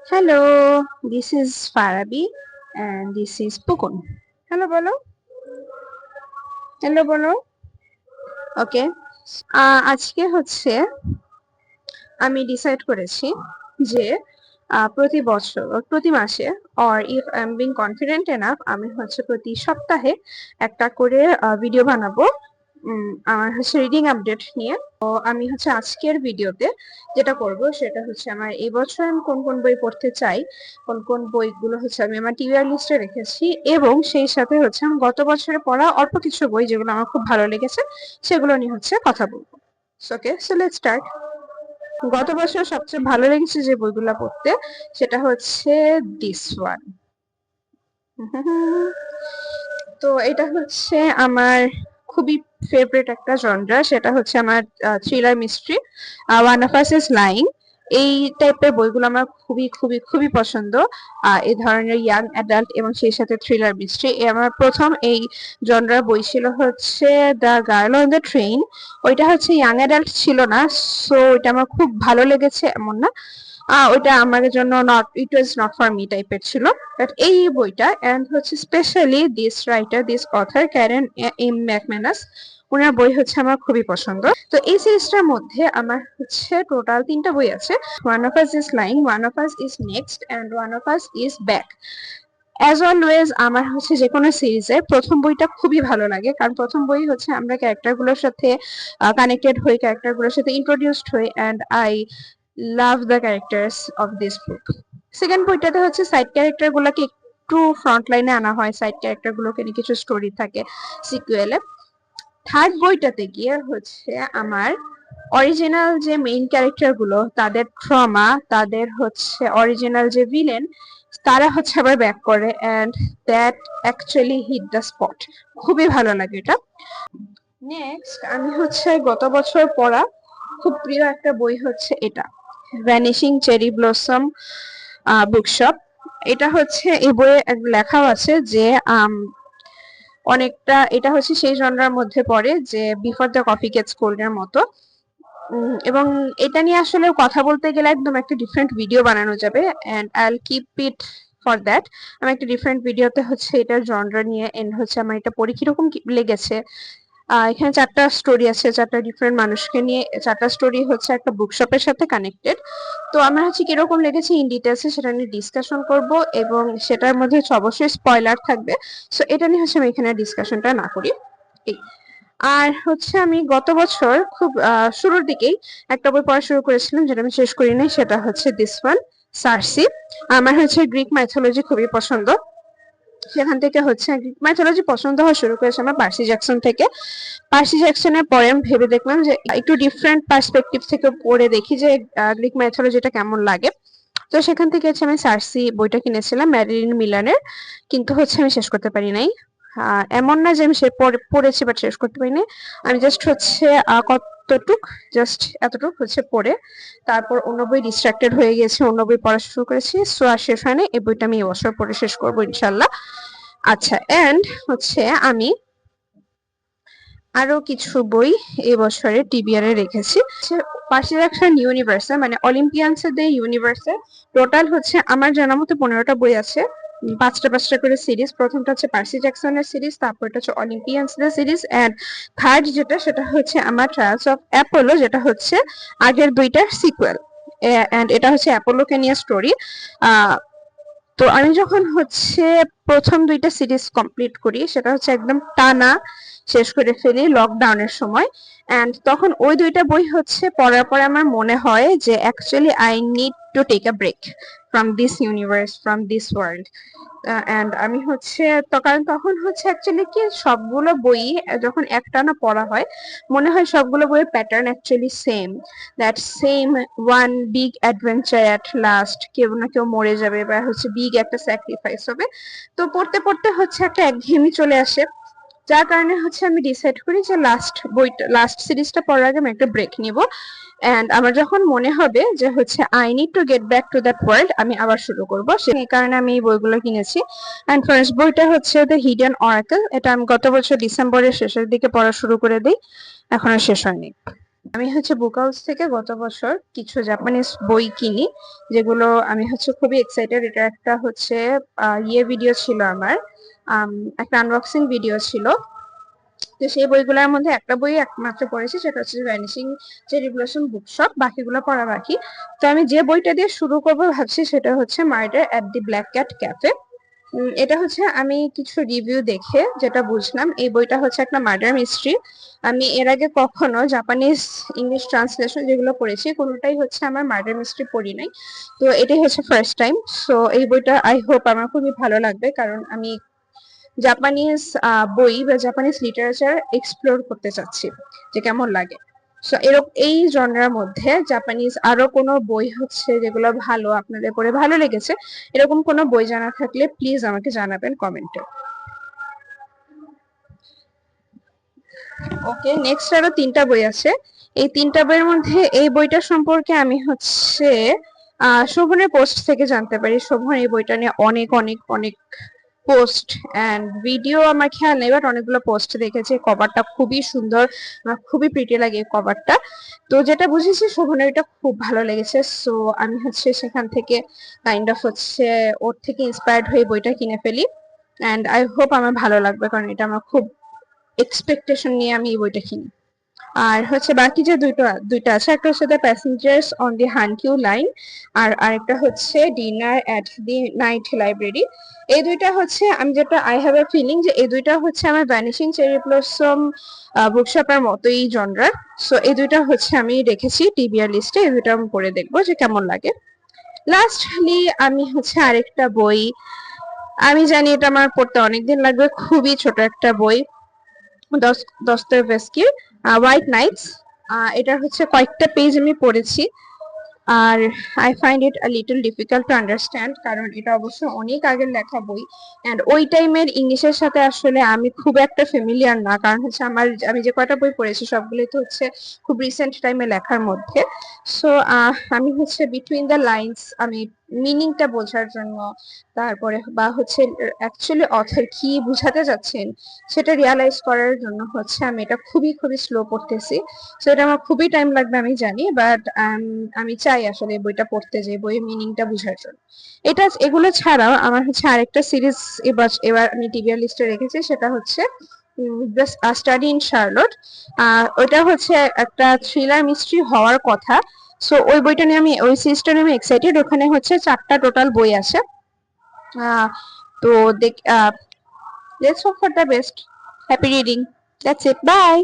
Hello, this is Farabi and this is Pukun. Hello bolo. Hello bolo. Okay. আজকে হচ্ছে আমি decide করেছি যে প্রতি বছর প্রতি মাসে or if I am being confident enough আমি হচ্ছে প্রতি সপ্তাহে একটা করে ভিডিও বানাবো আমার হচ্ছে রিডিং আপডেট নিয়ে। তো আমি হচ্ছে আজকের ভিডিওতে যেটা করব সেটা হচ্ছে আমার এই বছর আমি কোন কোন বই পড়তে চাই, কোন কোন বইগুলো হচ্ছে আমি আমার টিবিআর লিস্টে রেখেছি, এবং সেই সাথে হচ্ছে আমি গত বছরে পড়া অল্প কিছু বই যেগুলো আমার খুব ভালো লেগেছে সেগুলো নিয়ে হচ্ছে কথা বলবো। ওকে, সো লেটস স্টার্ট। গত বছর সবচেয়ে ভালো লেগেছে যে বইগুলা পড়তে সেটা হচ্ছে দিস ওয়ান। তো এটা হচ্ছে আমার খুবই ফেভারিট একটা জনরা, সেটা হচ্ছে আমার thriller mystery. One of us is lying, এই টাইপের বইগুলো আমার খুবই খুবই খুবই পছন্দ। এই ধরনের ইয়াং অ্যাডাল্ট এবং সেই সাথে থ্রিলার মিস্ট্রি। আমার প্রথম এই জনরার বই ছিল হচ্ছে the girl on the train. ওইটা হচ্ছে ইয়াং অ্যাডাল্ট ছিল না, সো ওইটা আমার খুব ভালো লেগেছে এমন না, ওইটা আমার জন্য not, it was not for me টাইপের ছিল। বাট এই বইটা এন্ড হচ্ছে specially this writer, this author Karen M McManus, ওনার বই হচ্ছে আমার খুবই পছন্দ। তো এই সিরিজটার মধ্যে আমার হচ্ছে টোটাল 3টা বই আছে। One of us is lying, one of us is next and one of us is back. As always আমার হচ্ছে যে কোনো সিরিজের প্রথম বইটা খুবই ভালো লাগে, কারণ প্রথম বই হচ্ছে আমরা ক্যারেক্টারগুলোর সাথে কানেক্টেড হই, ক্যারেক্টারগুলোর সাথে ইন্ট্রোডিউসড হই, and I love the characters of this book. Second বইটাতে হচ্ছে সাইড ক্যারেক্টার গুলাকে একটু ফ্রন্ট লাইনে আনা হয়, সাইড ক্যারেক্টার গুলোকে নিয়ে কিছু স্টোরি থাকে সিকুয়েলে। থার্ড বইটাতে গিয়ে হচ্ছে আমার অরিজিনাল যে মেইন ক্যারেক্টার গুলো, তাদের ট্রমা, তাদের হচ্ছে অরিজিনাল যে ভিলেন, তারা হচ্ছে আবার ব্যাক করে, and that actually hit the spot. খুবই ভালো লাগে এটা। নেক্সট আমি হচ্ছে গত বছর পড়া খুব প্রিয় একটা বই হচ্ছে এটা, ভ্যানিশিং চেরি ব্লসম বুকশপ। এটা হচ্ছে এই বইয়ে লেখাও আছে যে অনেকটা এটা হচ্ছে সেই জনরার মধ্যে পড়ে যে before the coffee gets cold এর মতো। এবং এটা নিয়ে আসলে কথা বলতে গেলে একদম একটা ডিফারেন্ট ভিডিও বানানো যাবে, and I will keep it for that. আমি একটা ডিফারেন্ট ভিডিওতে হচ্ছে এটার জনরা নিয়ে এন্ড হচ্ছে আমার এটা পড়ে কিরকম লেগেছে। এখানে 4টা স্টোরি আছে, 4টা ডিফারেন্ট মানুষকে নিয়ে, 4টা স্টোরি হচ্ছে একটা বুকশপের সাথে কানেক্টেড। তো আমার হচ্ছে কিরকম লেগেছে ইন ডিটেলসে সেটা নিয়ে ডিসকাশন করব, এবং সেটার মধ্যে হচ্ছে অবশ্যই স্পয়লার থাকবে। সো এটা নিয়ে হচ্ছে আমি এখানে ডিসকাশনটা না করি। এই আর হচ্ছে আমি গত বছর খুব শুরুর দিকেই একটা বই পড়া শুরু করেছিলাম, যেটা আমি শেষ করি নাই, সেটা হচ্ছে দিস ওয়ান, সার্সি। আমার হচ্ছে গ্রিক মাইথোলজি খুবই পছন্দ, সেখান থেকে হচ্ছে গ্রিক মাইথোলজি পছন্দ হওয়া শুরু করেছে আমার পার্সি জ্যাকসন থেকে। পার্সি জ্যাকসনের পরে আমি ভেবে দেখলাম যে একটু ডিফারেন্ট পার্সপেক্টিভ থেকে পড়ে দেখি যে গ্রিক মাইথোলজিটা কেমন লাগে। তো সেখান থেকে হচ্ছে আমি সার্সি বইটা কিনেছিলাম ম্যারিলিন মিলানের, কিন্তু হচ্ছে আমি শেষ করতে পারি নাই। এমন না যে আমি সে পড়েছি বাট শেষ করতে পারিনি, আমি জাস্ট হচ্ছে কতটুক, জাস্ট এতটুক হচ্ছে পড়ে তারপর অন্য বই ডিস্ট্রাক্টেড হয়ে গেছে, অন্য বই পড়া শুরু করেছি, সো আর শেষ হয়নি। এই বইটা আমি এবছর পড়ে শেষ করবো ইনশাল্লাহ। আচ্ছা, এন্ড হচ্ছে আমি আরো কিছু বই এবছরে টিবিআর এ রেখেছি। পার্সি জ্যাকসন ইউনিভার্সে, মানে অলিম্পিয়ান্সের দে ইউনিভার্সে টোটাল হচ্ছে আমার জানা মতো 15টা বই আছে, 5টা 5টা করে সিরিজ। প্রথমটা হচ্ছে পার্সি জ্যাকসনের সিরিজ, তারপরটা হচ্ছে অলিম্পিয়ান্সদের সিরিজ, এন্ড থার্ড যেটা সেটা হচ্ছে আমার ট্রায়ালস অফ অ্যাপোলো, যেটা হচ্ছে আগের দুইটার সিকুয়েল, এন্ড এটা হচ্ছে অ্যাপোলোকে নিয়ে স্টোরি। তো আমি যখন হচ্ছে প্রথম দুইটা সিরিজ কমপ্লিট করি, সেটা হচ্ছে একদম টানা শেষ করে ফেলি লকডাউনের সময়, এন্ড তখন ওই দুইটা বই হচ্ছে পড়ার পরে আমার মনে হয় যে actually I need to take a break from this universe, from this world. And আমি হচ্ছে কারণ তখন হচ্ছে অ্যাকচুয়ালি কি সবগুলো বই যখন একটানা পড়া হয় মনে হয় সবগুলো বইয়ের pattern actually same, that same one big adventure at last, কেউ না কেউ মরে যাবে বা হচ্ছে বিগ একটা স্যাক্রিফাইস হবে। তো পড়তে পড়তে হচ্ছে একটা একঘেয়েমি চলে আসে, যার কারণে হচ্ছে আমি ডিসাইড করি যে লাস্ট সিরিজটা পড়ার আগে আমি একটা ব্রেক নিব, এন্ড আমার যখন মনে হবে যে হচ্ছে I need to get back to that world আমি আবার শুরু করব, সেই কারণে আমি এই বইগুলো কিনেছি। এন্ড ফার্স্ট বইটা হচ্ছে দ্য হিডেন অরাকেল, এটা আমি গত বছর ডিসেম্বরের শেষের দিকে পড়া শুরু করে দিই, এখনো শেষ হয়নি। আমি হচ্ছে বুক হাউস থেকে গত বছর কিছু জাপানিজ বই কিনি, যেগুলো আমি হচ্ছে খুবই এক্সাইটেড। এটা একটা হচ্ছে ভিডিও ছিল আমার, একটা আনবক্সিং ভিডিও ছিল। তো সেই বইগুলোর মধ্যে একটা বই একমাত্র পড়েছি, সেটা হচ্ছে ভ্যানিশিং চেরি ব্লসম বুকশপ, বাকিগুলো পড়া বাকি। তো আমি যে বইটা দিয়ে শুরু করবো ভাবছি সেটা হচ্ছে মার্ডার এট দি ব্ল্যাক ক্যাট ক্যাফে। এটা হচ্ছে আমি কিছু রিভিউ দেখে যেটা বুঝলাম, এই বইটা হচ্ছে একটা মার্ডার মিস্ট্রি। আমি এর আগে কখনো জাপানিজ ইংলিশ ট্রান্সলেশন যেগুলো পড়েছি কোনোটাই হচ্ছে আমার মার্ডার মিস্ট্রি পড়ি নাই, তো এটাই হচ্ছে ফার্স্ট টাইম। সো এই বইটা আই হোপ আমার খুবই ভালো লাগবে, কারণ আমি জাপানিজ বই বা জাপানিজ লিটারেচার এক্সপ্লোর করতে চাচ্ছি যে কেমন লাগে। সো এরকম এই জনরার মধ্যে জাপানিজ আরো কোনো বই হচ্ছে যেগুলো ভালো, আপনাদের পড়ে ভালো লেগেছে, এরকম কোনো বই জানা থাকলে প্লিজ আমাকে জানাবেন কমেন্টে। ওকে, নেক্সট আরো 3টা বই আছে। এই 3টা বইয়ের মধ্যে এই বইটা সম্পর্কে আমি হচ্ছে শোভনের পোস্ট থেকে জানতে পারি। শোভন এই বইটা নিয়ে অনেক অনেক অনেক পোস্ট এন্ড ভিডিও আমার খেয়াল নেই, বাট অনেকগুলো পোস্ট দেখেছি। কভারটা খুবই সুন্দর, আমার খুবই প্রিটি লাগে এই কভারটা। তো যেটা বুঝেছি শোভনের এটা খুব ভালো লেগেছে, সো আমি হচ্ছে সেখান থেকে কাইন্ড অফ হচ্ছে ওর থেকে ইন্সপায়ার্ড হয়ে বইটা কিনে ফেলি। এন্ড আই হোপ আমার ভালো লাগবে, কারণ এটা আমার খুব এক্সপেকটেশন নিয়ে আমি এই বইটা কিনি। আর হচ্ছে বাকি যে দুইটা আছে, একটা হচ্ছে the passengers on the Hankou line, আর আরেকটা হচ্ছে dinner at the night library. এই দুইটা হচ্ছে আমি যেটা আই হ্যাভ এ ফিলিং যে এই দুইটা হচ্ছে আমার ভ্যানিশিং চেরি ব্লসম বুকশপের মতোই জনরার। সো এই দুইটা হচ্ছে আমি রেখেছি টিবিআর লিস্টে, এই দুইটা আমি পড়ে দেখবো যে কেমন লাগে। লাস্টলি আমি হচ্ছে আরেকটা বই, আমি জানি এটা আমার পড়তে অনেকদিন লাগবে, খুবই ছোট একটা বই, দস্তয়েভস্কির হোয়াইট নাইটস। এটার হচ্ছে কয়েকটা পেজ আমি পড়েছি, আর I find it a little difficult to understand, কারণ এটা অবশ্য অনেক আগের লেখা বই এন্ড ওই টাইমের ইংলিশের সাথে আসলে আমি খুব একটা ফ্যামিলিয়ার না, কারণ হচ্ছে আমি যে কয়টা বই পড়েছি সবগুলোই তো হচ্ছে খুব রিসেন্ট টাইমে লেখার মধ্যে। সো আমি হচ্ছে বিটুইন দ্য লাইন্স আমি মিনিংটা বোঝার জন্য, তারপরে বা হচ্ছে অ্যাকচুয়ালি অথর কি বুঝাতে যাচ্ছেন সেটা রিয়ালাইজ করার জন্য হচ্ছে আমি এটা খুবই খুবই স্লো পড়তেছি। সো এটা আমার খুবই টাইম লাগবে আমি জানি, বাট আমি চাই আসলে বইটা পড়তে, যে বইয়ের মিনিংটা বোঝার জন্য। এগুলো ছাড়াও আমার হচ্ছে আরেকটা সিরিজ এবার আমি টিবিআর লিস্টে রেখেছি, সেটা হচ্ছে স্টাডি ইন শার্লট। ওইটা হচ্ছে একটা থ্রিলার মিস্ট্রি হওয়ার কথা। সো ওই বইটা নিয়ে আমি, ওই সিরিজটা নিয়ে আমি এক্সাইটেড। ওখানে হচ্ছে 4টা টোটাল বই আছে। তো দেখ, let's hope for the best. Happy reading. That's it, by.